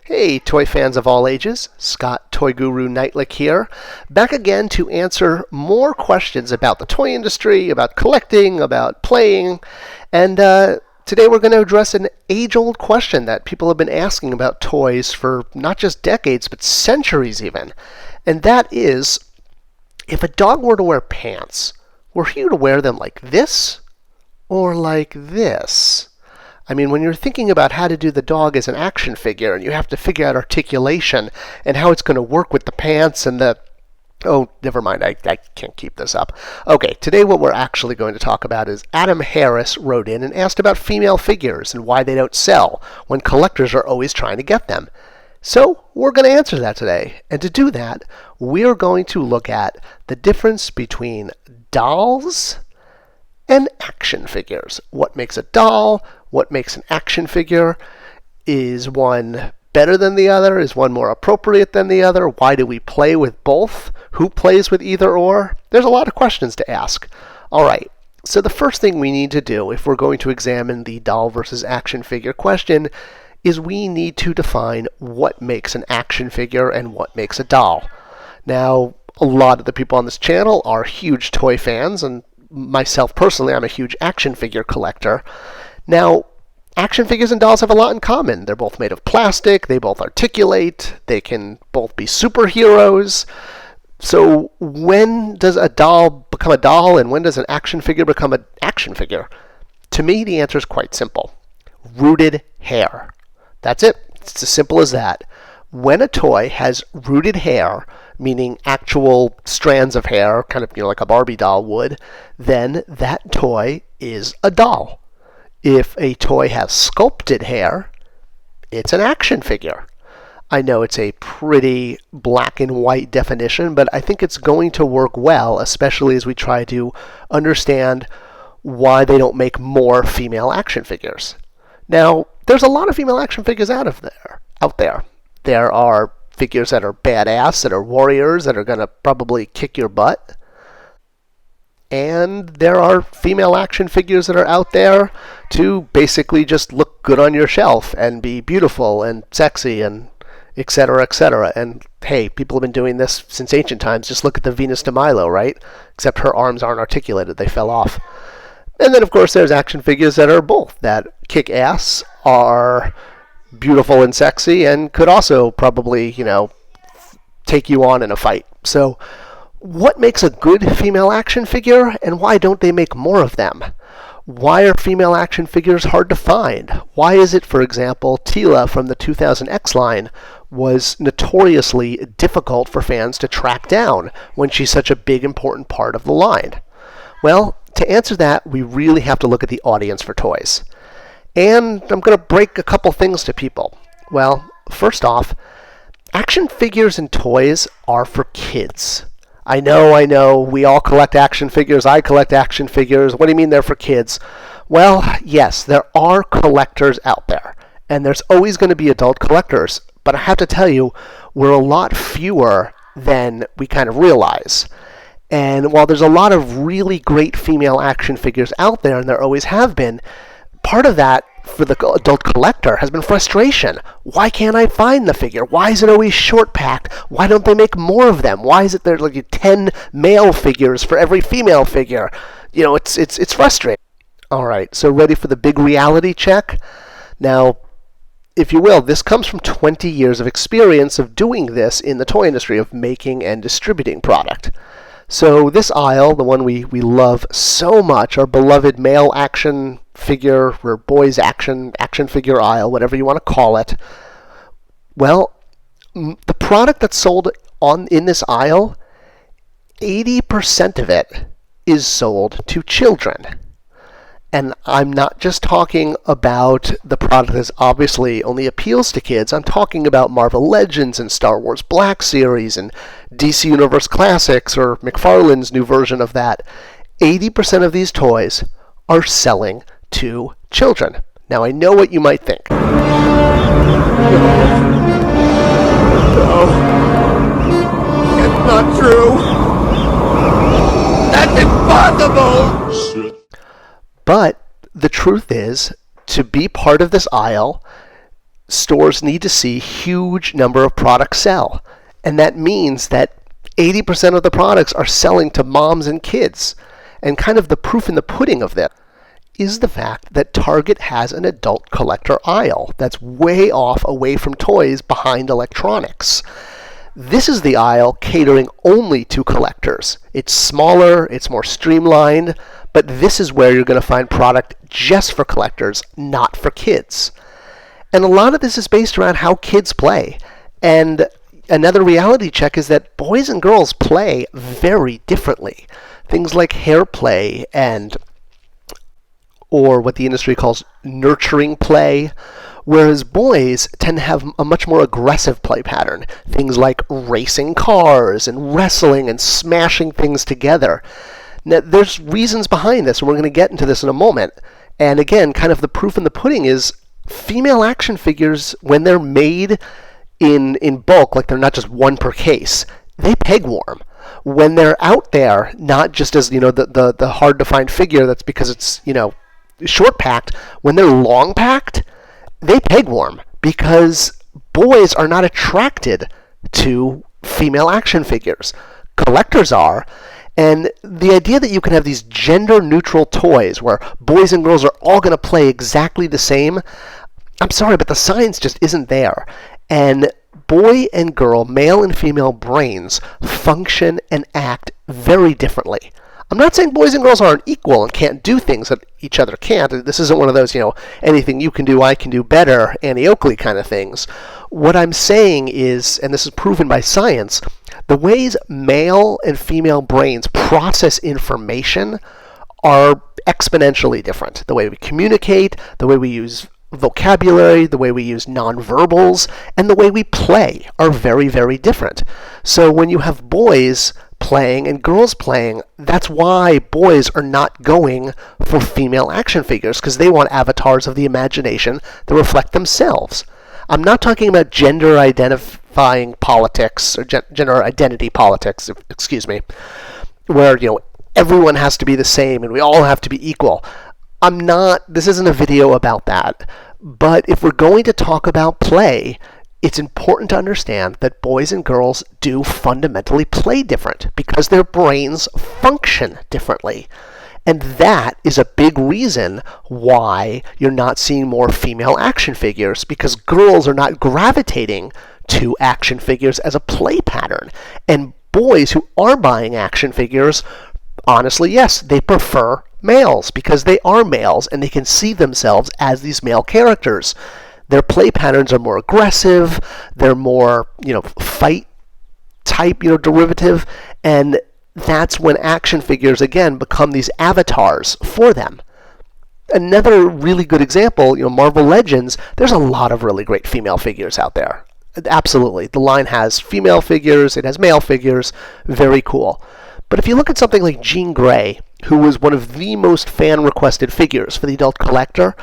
Hey, toy fans of all ages, Scott ToyGuru Neitlich here, back again to answer more questions about the toy industry, about collecting, about playing, and today we're going to address an age-old question that people have been asking about toys for not just decades, but centuries even, and that is, if a dog were to wear pants, were he to wear them like this or like this? I mean, when you're thinking about how to do the dog as an action figure, and you have to figure out articulation and how it's going to work with the pants and the... Oh, never mind, I can't keep this up. Okay, today what we're actually going to talk about is Adam Harris wrote in and asked about female figures and why they don't sell when collectors are always trying to get them. So, we're going to answer that today. And to do that, we're going to look at the difference between dolls and action figures. What makes a doll? What makes an action figure? Is one better than the other? Is one more appropriate than the other? Why do we play with both? Who plays with either or? There's a lot of questions to ask. All right, so the first thing we need to do if we're going to examine the doll versus action figure question is we need to define what makes an action figure and what makes a doll. Now, a lot of the people on this channel are huge toy fans, and myself personally, I'm a huge action figure collector. Now, action figures and dolls have a lot in common. They're both made of plastic, they both articulate, they can both be superheroes. So when does a doll become a doll, and when does an action figure become an action figure? To me, the answer is quite simple. Rooted hair. That's it. It's as simple as that. When a toy has rooted hair, meaning actual strands of hair, kind of like a Barbie doll would, then that toy is a doll. If a toy has sculpted hair, it's an action figure. I know it's a pretty black and white definition, but I think it's going to work well, especially as we try to understand why they don't make more female action figures. Now, there's a lot of female action figures out there. There are figures that are badass, that are warriors, that are going to probably kick your butt. And there are female action figures that are out there to basically just look good on your shelf and be beautiful and sexy and etc., etc. And hey, people have been doing this since ancient times. Just look at the Venus de Milo, right? Except her arms aren't articulated. They fell off. And then, of course, there's action figures that are both, that kick ass, are beautiful and sexy, and could also probably, take you on in a fight. So, what makes a good female action figure, and why don't they make more of them? Why are female action figures hard to find? Why is it, for example, Tila from the 2000X line was notoriously difficult for fans to track down when she's such a big, important part of the line? Well, to answer that, we really have to look at the audience for toys. And I'm going to break a couple things to people. Well, first off, action figures and toys are for kids. I know, we all collect action figures. I collect action figures. What do you mean they're for kids? Well, yes, there are collectors out there, and there's always going to be adult collectors. But I have to tell you, we're a lot fewer than we kind of realize. And while there's a lot of really great female action figures out there, and there always have been, part of that for the adult collector has been frustration. Why can't I find the figure? Why is it always short packed? Why don't they make more of them? Why is it there's like 10 male figures for every female figure? It's frustrating. All right, so ready for the big reality check? Now, if you will, this comes from 20 years of experience of doing this in the toy industry, of making and distributing product. So this aisle, the one we love so much, our beloved male action figure, or boys action figure aisle, whatever you want to call it, well, the product that's sold in this aisle, 80% of it is sold to children. And I'm not just talking about the product that obviously only appeals to kids. I'm talking about Marvel Legends and Star Wars Black Series and DC Universe Classics, or McFarlane's new version of that. 80% of these toys are selling to children. Now, I know what you might think. No. It's not true. That's impossible. But the truth is, to be part of this aisle, stores need to see huge number of products sell. And that means that 80% of the products are selling to moms and kids. And kind of the proof in the pudding of this is the fact that Target has an adult collector aisle that's way off away from toys behind electronics. This is the aisle catering only to collectors. It's smaller, it's more streamlined, but this is where you're going to find product just for collectors, not for kids. And a lot of this is based around how kids play. And another reality check is that boys and girls play very differently. Things like hair play or what the industry calls nurturing play, whereas boys tend to have a much more aggressive play pattern. Things like racing cars and wrestling and smashing things together. Now, there's reasons behind this, and we're going to get into this in a moment. And again, kind of the proof in the pudding is female action figures, when they're made in bulk, like they're not just one per case, they peg warm. When they're out there, not just as, the hard to find figure that's because it's, short packed, when they're long packed, they peg warm because boys are not attracted to female action figures. Collectors are. And the idea that you can have these gender-neutral toys where boys and girls are all going to play exactly the same, I'm sorry, but the science just isn't there. And boy and girl, male and female brains function and act very differently. I'm not saying boys and girls aren't equal and can't do things that each other can't. This isn't one of those, anything you can do, I can do better, Annie Oakley kind of things. What I'm saying is, and this is proven by science, the ways male and female brains process information are exponentially different. The way we communicate, the way we use vocabulary, the way we use nonverbals, and the way we play are very, very different. So when you have boys playing and girls playing, that's why boys are not going for female action figures, because they want avatars of the imagination that reflect themselves. I'm not talking about gender identifying politics, or gender identity politics, where, everyone has to be the same and we all have to be equal. This isn't a video about that. But if we're going to talk about play, it's important to understand that boys and girls do fundamentally play different because their brains function differently. And that is a big reason why you're not seeing more female action figures, because girls are not gravitating to action figures as a play pattern. And boys who are buying action figures, honestly, yes, they prefer males because they are males and they can see themselves as these male characters. Their play patterns are more aggressive, they're more, fight type, derivative, and that's when action figures, again, become these avatars for them. Another really good example, Marvel Legends, there's a lot of really great female figures out there. Absolutely. The line has female figures, it has male figures, very cool. But if you look at something like Jean Grey, who was one of the most fan-requested figures for the adult collector,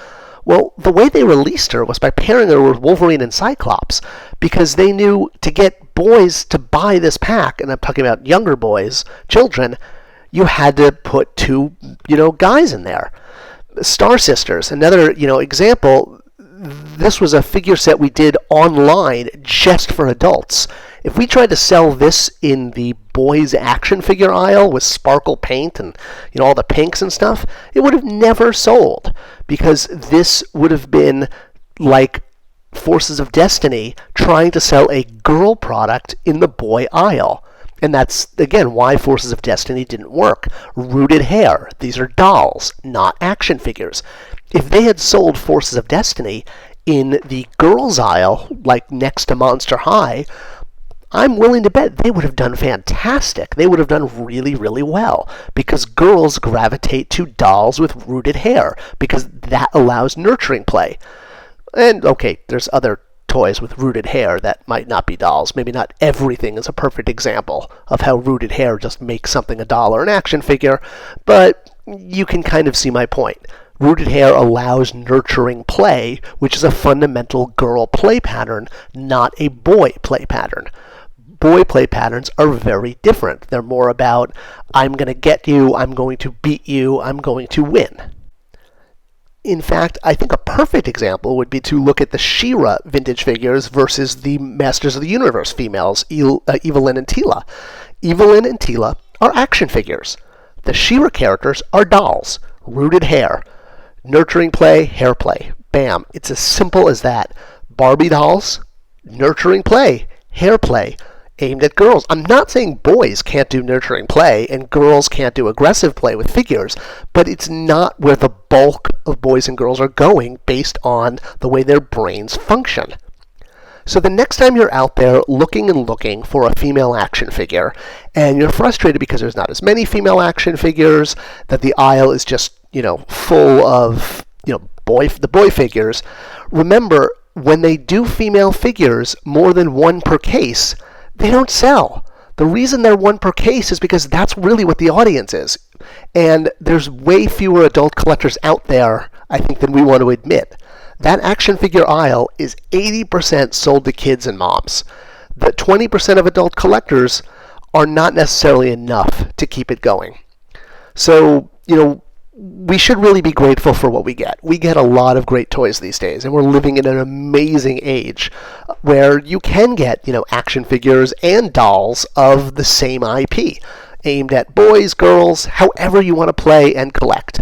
well, the way they released her was by pairing her with Wolverine and Cyclops, because they knew to get boys to buy this pack, and I'm talking about younger boys, children, you had to put two, guys in there. Star Sisters, another, example. This was a figure set we did online just for adults. If we tried to sell this in the boys action figure aisle with sparkle paint and all the pinks and stuff, it would have never sold, because this would have been like Forces of Destiny trying to sell a girl product in the boy aisle. And that's, again, why Forces of Destiny didn't work. Rooted hair. These are dolls, not action figures. If they had sold Forces of Destiny in the girls' aisle, like next to Monster High, I'm willing to bet they would have done fantastic. They would have done really, really well, because girls gravitate to dolls with rooted hair, because that allows nurturing play. And, okay, there's other toys with rooted hair that might not be dolls. Maybe not everything is a perfect example of how rooted hair just makes something a doll or an action figure, but you can kind of see my point. Rooted hair allows nurturing play, which is a fundamental girl play pattern, not a boy play pattern. Boy play patterns are very different. They're more about, I'm going to get you, I'm going to beat you, I'm going to win. In fact, I think a perfect example would be to look at the She-Ra vintage figures versus the Masters of the Universe females, Evelyn and Teela. Evelyn and Teela are action figures. The She-Ra characters are dolls, rooted hair, nurturing play, hair play. Bam. It's as simple as that. Barbie dolls, nurturing play, hair play, aimed at girls. I'm not saying boys can't do nurturing play and girls can't do aggressive play with figures, but it's not where the bulk of boys and girls are going based on the way their brains function. So the next time you're out there looking and looking for a female action figure, and you're frustrated because there's not as many female action figures, that the aisle is just, full of, the boy figures, remember, when they do female figures, more than one per case, they don't sell. The reason they're one per case is because that's really what the audience is. And there's way fewer adult collectors out there, I think, than we want to admit. That action figure aisle is 80% sold to kids and moms. The 20% of adult collectors are not necessarily enough to keep it going. So, we should really be grateful for what we get. We get a lot of great toys these days, and we're living in an amazing age where you can get, action figures and dolls of the same IP, aimed at boys, girls, however you want to play and collect.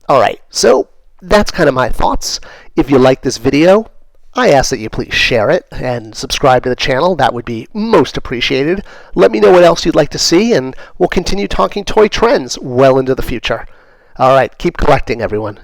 All right, so that's kind of my thoughts. If you like this video, I ask that you please share it and subscribe to the channel. That would be most appreciated. Let me know what else you'd like to see, and we'll continue talking toy trends well into the future. All right, keep collecting, everyone.